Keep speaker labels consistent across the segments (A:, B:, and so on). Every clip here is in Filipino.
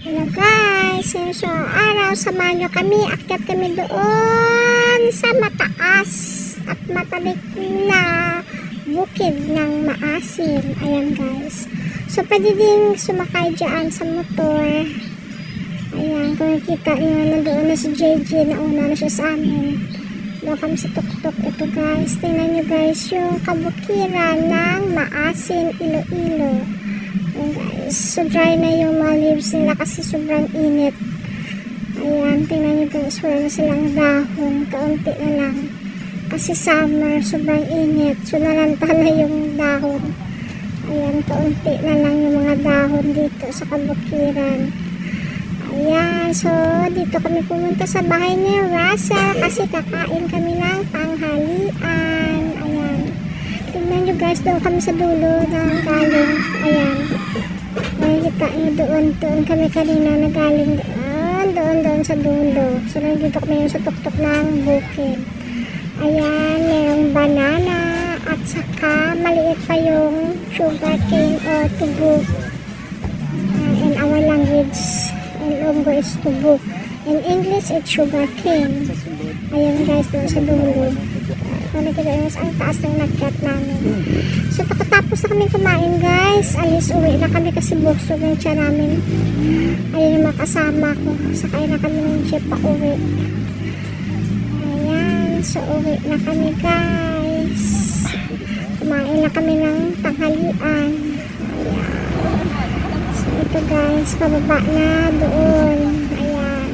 A: Hello guys, so araw samahan nyo kami, akyat kami doon sa mataas at matalik na bukid ng Maasin. Ayan guys, so pwede din sumakay dyan sa motor. Ayan, kung nakita nyo, nandoon na si JJ, nauna na siya sa amin. Doon kami sa tuktok. Ito guys, tingnan nyo guys yung kabukiran ng Maasin, Iloilo. Ayan guys, so dry na yung mga leaves nila kasi sobrang init. Ayan, tingnan nyo guys, wala na silang dahon, kaunti na lang kasi summer, sobrang init, so nalanta na yung dahon. Ayan, kaunti na lang yung mga dahon dito sa kabukiran. Ayan, so dito kami pumunta sa bahay ni Russell kasi kakain kami ng tanghalian. Ayan, tingnan nyo guys, doon kami sa dulo ng galing. Ayan, makikita nyo doon kami kanina nagaling doon sa dulo. So nandito kami sa tuktok ng bukid. Ayan, mayroong banana at saka maliit pa yung sugar cane o tubo. In our language, Ilonggo is tubo. In English, it's sugar cane. Ayan guys, doon sa dulo. Kung nakita nyo, ang taas ng nagkat namin. So pagkatapos na kami kumain guys, alis uwi na kami kasi busog ng tiyan namin. Ayun yung mga kasama ko. Sakay na kami ng jeep pa uwi. Ayan, so uwi na kami guys. Kumain na kami ng tanghalian. Ayan. So ito guys, pababa na doon. Ayan.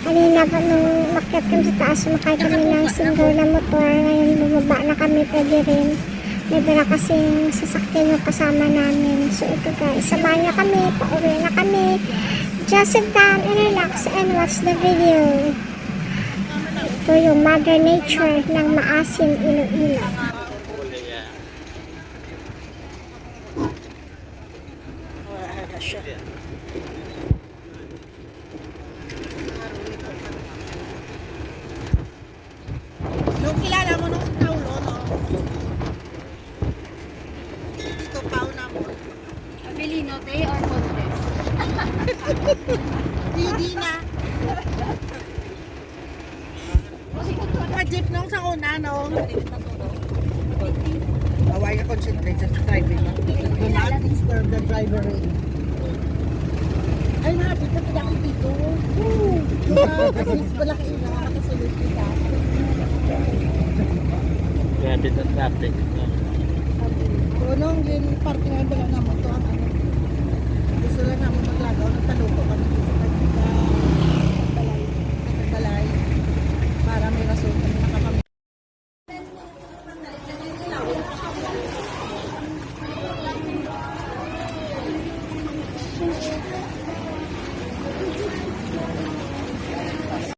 A: Kanina pa nung makyat kami sa taas, sumakay kami ng single na motor. Ngayon bumaba na kami, pwede rin. May dala kasing sasakyan yung kasama namin. So ito guys, samahan niya kami, pauwi na kami. Just sit down and relax and watch the video. Ito yung Mother Nature ng Maasin, Iloilo.
B: Yung kilala mo nung Paulo, no? Ito, Pauna mo.
C: Abilino, Day or Montes?
B: Hindi na. Jeep nung sa una, no? Away ka concentrate sa driving. Do not disturb the driver. Ay, napit na pala ako dito. Kasi pala kayo na makasunod kita.
D: Grabe na traffic.
B: Nung yung parking ay bala naman to ang ano. Gusto lang namin maglagaw ng